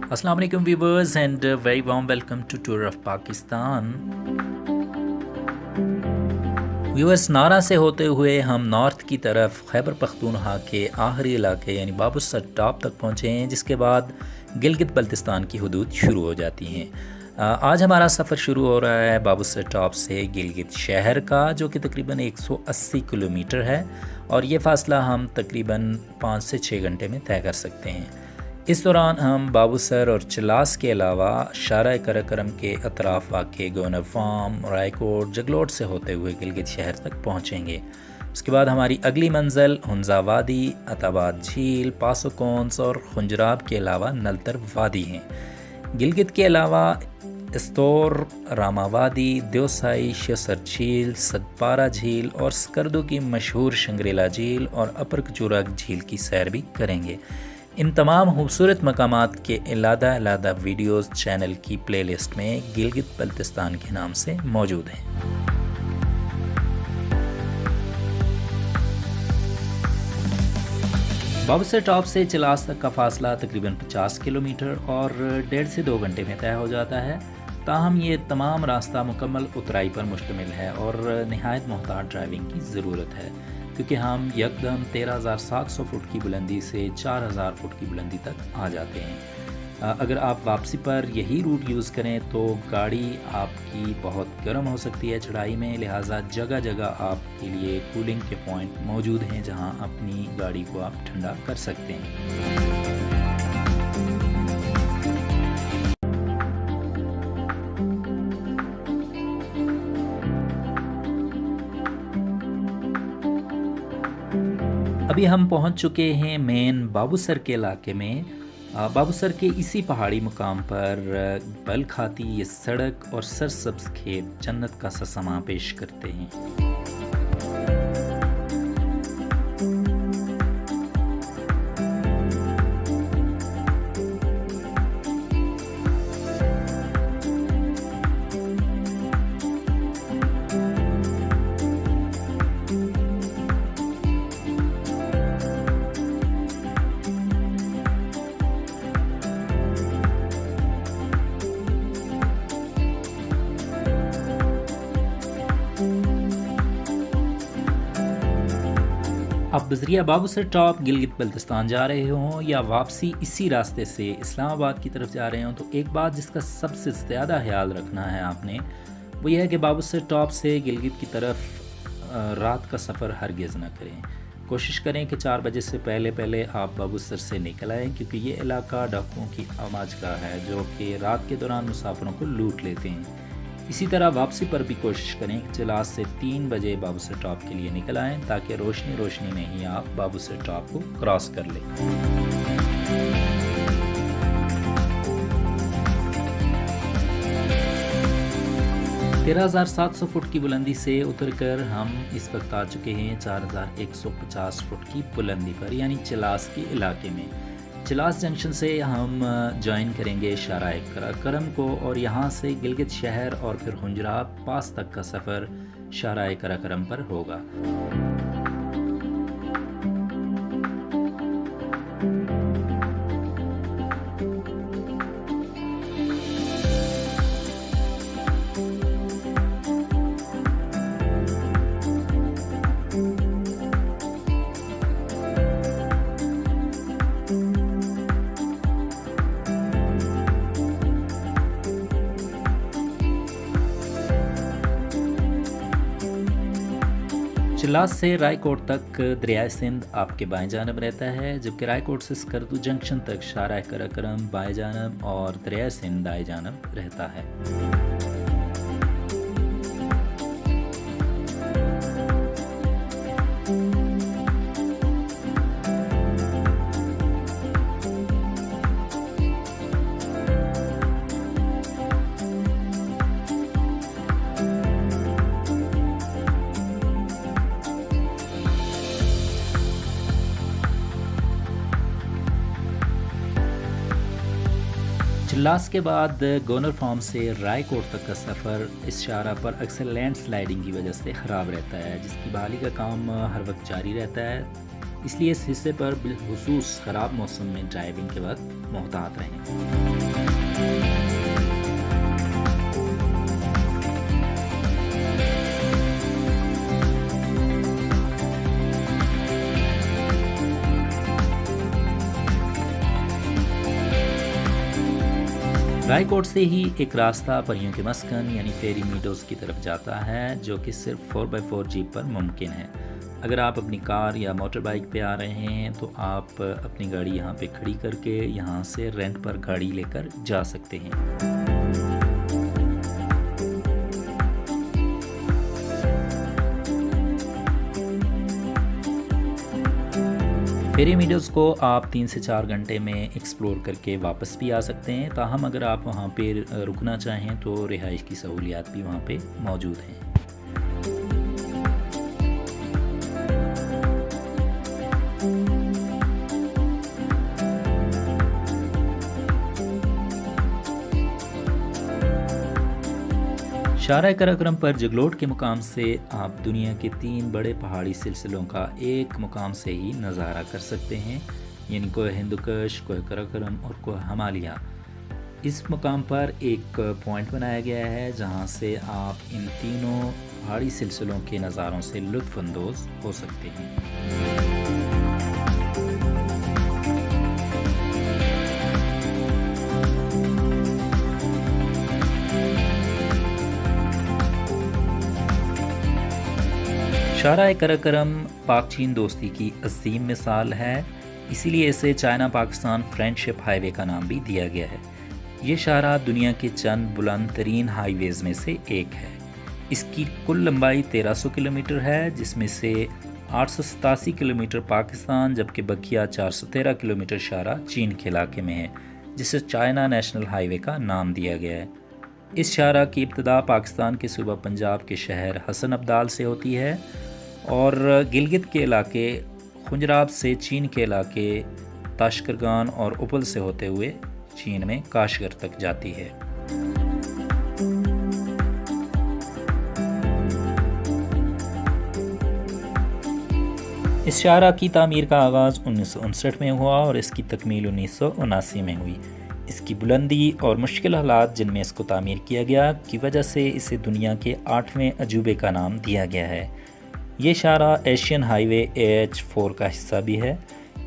अस्सलाम वालेकुम viewers and very warm welcome to tour of Pakistan. Viewers, नारा से होते हुए हम नॉर्थ की तरफ खैबर पख्तूनख्वा के आखिरी इलाके यानी बाबूसर टॉप तक पहुँचे हैं, जिसके बाद गिलगित बल्तिस्तान की हदूद शुरू हो जाती हैं। आज हमारा सफ़र शुरू हो रहा है बाबूसर टॉप से गिलगित शहर का, जो कि तकरीबन 180 किलोमीटर है और ये फ़ासला हम तकरीबन 5 से 6 घंटे में तय कर सकते हैं। इस दौरान हम बाबूसर और चिलास के अलावा शारा कराकरम के अतराफ़ वाक़े गवर्नर फार्म, रायकोट, जगलोट से होते हुए गिलगित शहर तक पहुँचेंगे। उसके बाद हमारी अगली मंजिल हुंजा वादी, अताबाद झील, पासोकोंस और खुंजराब के अलावा नलतर वादी हैं। गिलगित के अलावा इस्तोर, रामावादी, देवसाई, शेसर झील, सदपारा झील और स्कर्दो की मशहूर शंग्रीला झील और अपर कचूरा झील की सैर भी करेंगे। इन तमाम खूबसूरत मकामात के अलग-अलग वीडियोज़ चैनल की प्लेलिस्ट में गिलगित बल्तिस्तान के नाम से मौजूद हैं। बाबूसर टॉप से चिलास तक का फासला तकरीबन 50 किलोमीटर और 1.5 से 2 घंटे में तय हो जाता है। ताहम ये तमाम रास्ता मुकम्मल उतराई पर मुश्तमिल है और नहायत मोहतात ड्राइविंग की ज़रूरत है, क्योंकि हम यकदम 13,700 फुट की बुलंदी से 4,000 फुट की बुलंदी तक आ जाते हैं। अगर आप वापसी पर यही रूट यूज़ करें तो गाड़ी आपकी बहुत गर्म हो सकती है चढ़ाई में, लिहाजा जगह जगह आपके लिए कूलिंग के पॉइंट मौजूद हैं जहां अपनी गाड़ी को आप ठंडा कर सकते हैं। अभी हम पहुंच चुके हैं मेन बाबूसर के इलाके में। बाबूसर के इसी पहाड़ी मुकाम पर बल खाती ये सड़क और सरसब्ज़ खेत जन्नत का सा समा पेश करते हैं। आप बजरिया बाबूसर टॉप गिलगित बल्तिस्तान जा रहे हों या वापसी इसी रास्ते से इस्लामाबाद की तरफ जा रहे हों, तो एक बात जिसका सबसे ज़्यादा ख्याल रखना है आपने, वो ये है कि बाबूसर टॉप से गिलगित की तरफ रात का सफ़र हरगिज़ ना करें। कोशिश करें कि 4 बजे से पहले आप बाबूसर से निकल आएँ, क्योंकि ये इलाका डाकुओं की आमाजगाह है जो कि रात के दौरान मुसाफिरों को लूट लेते हैं। इसी तरह वापसी पर भी कोशिश करें कि चिलास से 3 बजे बाबूसर टॉप के लिए निकल आएँ, ताकि रोशनी में ही आप बाबूसर टॉप को क्रॉस कर लें। 13,700 फुट की बुलंदी से उतरकर हम इस वक्त आ चुके हैं 4,150 फुट की बुलंदी पर, यानी चिलास के इलाके में। चिलास जंक्शन से हम ज्वाइन करेंगे शारा कराकरम को और यहाँ से गिलगित शहर और फिर हुंजराब पास तक का सफ़र शारा कराकरम पर होगा। चिलास से रायकोट तक दरियाए सिंध आपके बाएं जानब रहता है, जबकि रायकोट से स्कर्दू जंक्शन तक शारा कराकरम बाएं जानब और दरियाए सिंध दाएं जानब रहता है। चिलास के बाद गवर्नर फार्म से रायकोट तक का सफ़र इस शारा पर अक्सर लैंड स्लाइडिंग की वजह से ख़राब रहता है, जिसकी बहाली का काम हर वक्त जारी रहता है। इसलिए इस हिस्से पर बिलखुसूस ख़राब मौसम में ड्राइविंग के वक्त मोहतात रहें। रायकोट से ही एक रास्ता परियों के मस्कन यानी फेरी मीडोज़ की तरफ जाता है, जो कि सिर्फ 4x4 जीप पर मुमकिन है। अगर आप अपनी कार या मोटर बाइक पे आ रहे हैं तो आप अपनी गाड़ी यहाँ पे खड़ी करके यहाँ से रेंट पर गाड़ी लेकर जा सकते हैं। फेरी मीडोज़ को आप 3 से 4 घंटे में एक्सप्लोर करके वापस भी आ सकते हैं। ताहम अगर आप वहाँ पे रुकना चाहें तो रिहाइश की सहूलियात भी वहाँ पे मौजूद हैं। शारा कराकोरम पर जगलोट के मुकाम से आप दुनिया के 3 बड़े पहाड़ी सिलसिलों का एक मुकाम से ही नज़ारा कर सकते हैं, यानी कोह हिंदुकुश, कोह कराकोरम और कोह हिमालय। इस मुकाम पर एक पॉइंट बनाया गया है जहां से आप इन तीनों पहाड़ी सिलसिलों के नज़ारों से लुत्फ़अंदोज़ हो सकते हैं। शारा कराकोरम पाक चीन दोस्ती की अजीम मिसाल है, इसीलिए इसे चाइना पाकिस्तान फ्रेंडशिप हाईवे का नाम भी दिया गया है। ये शारा दुनिया के चंद बुलंद तरीन हाईवेज़ में से एक है। इसकी कुल लंबाई 1300 किलोमीटर है, जिसमें से 887 किलोमीटर पाकिस्तान जबकि बकिया 413 किलोमीटर शारा चीन के इलाके में है, जिसे चाइना नेशनल हाईवे का नाम दिया गया है। इस शारा की इब्तिदा पाकिस्तान के सूबा पंजाब के शहर हसन अब्दाल से होती है और गिलगित के इलाके खुंजराब से चीन के इलाके ताशकरगान और उपल से होते हुए चीन में काशगर तक जाती है। इस शारा की तामीर का आगाज़ 1959 में हुआ और इसकी तकमील 1979 में हुई। इसकी बुलंदी और मुश्किल हालात जिनमें इसको तामीर किया गया की वजह से इसे दुनिया के 8वें अजूबे का नाम दिया गया है। ये शारा एशियन हाईवे AH4 का हिस्सा भी है।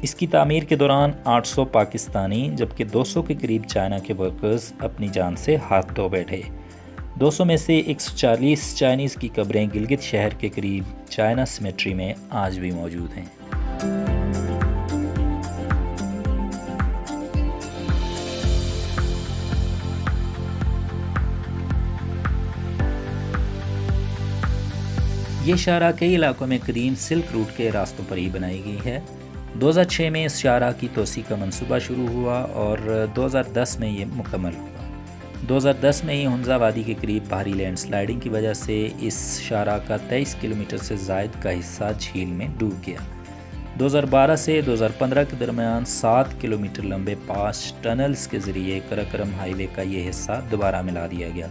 इसकी तामीर के दौरान 800 पाकिस्तानी जबकि 200 के करीब चाइना के वर्कर्स अपनी जान से हाथ धो बैठे। 200 में से 140 चाइनीज़ की कब्रें गिलगित शहर के करीब चाइना सिमेट्री में आज भी मौजूद हैं। ये शारा कई इलाकों में कदीम सिल्क रूट के रास्तों पर ही बनाई गई है। 2006 में इस शारा की तोसी का मंसूबा शुरू हुआ और 2010 में ये मुकम्मल हुआ। 2010 में ही हुंजा वादी के करीब भारी लैंडस्लाइडिंग की वजह से इस शारा का 23 किलोमीटर से ज़ायद का हिस्सा झील में डूब गया। 2012 से 2015 के दरमियान 7 किलोमीटर लंबे 5 टनल्स के ज़रिए कराकोरम हाईवे का ये हिस्सा दोबारा मिला दिया गया,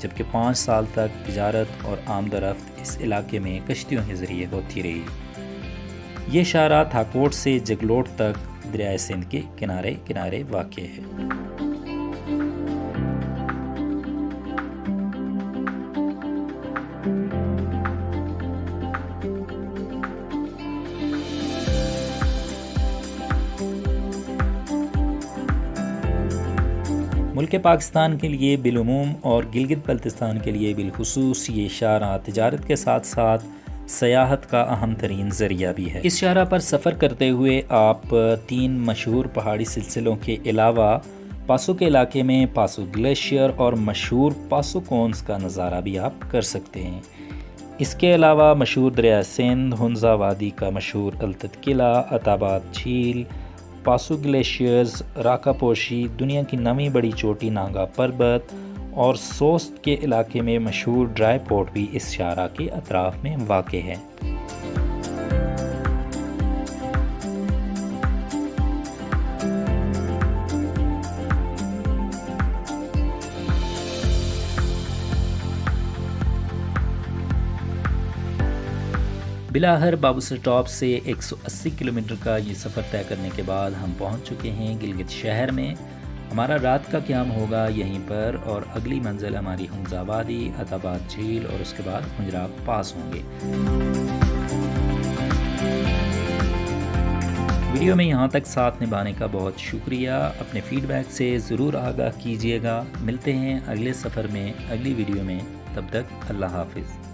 जबकि 5 साल तक तिजारत और आमदरफ्त इस इलाके में कश्तियों के ज़रिए होती रही। ये शारा थाकोट से जगलोट तक दरिया सिंध के किनारे किनारे वाक़ है। मुल्क पाकिस्तान के लिए बिलुमूम और गिलगित बल्तिस्तान के लिए बिलखुसूस ये शारा तिजारत के साथ साथ सयाहत का अहम तरीन ज़रिया भी है। इस शारा पर सफ़र करते हुए आप 3 मशहूर पहाड़ी सिलसिलों के अलावा पासो के इलाके में पासो ग्लेशियर और मशहूर पासो कोन्स का नज़ारा भी आप कर सकते हैं। इसके अलावा मशहूर दरिया सिंध, हुंजा वादी का मशहूर अल्तत किला, अताबाद झील, पासो ग्लेशियर्स, राकापोशी, दुनिया की 9वीं बड़ी चोटी नागा पर्वत और सोस्त के इलाके में मशहूर ड्राई पोर्ट भी इस शारा के अतराफ में वाक़ है। बिलाहर बाबूसर टॉप से 180 किलोमीटर का ये सफ़र तय करने के बाद हम पहुंच चुके हैं गिलगित शहर में। हमारा रात का क़याम होगा यहीं पर और अगली मंजिल हमारी हमजाबादी, अताबाद झील और उसके बाद हुंजराब पास होंगे। वीडियो में यहाँ तक साथ निभाने का बहुत शुक्रिया। अपने फ़ीडबैक से ज़रूर आगाह कीजिएगा। मिलते हैं अगले सफ़र में, अगली वीडियो में। तब तक अल्लाह हाफ़िज़।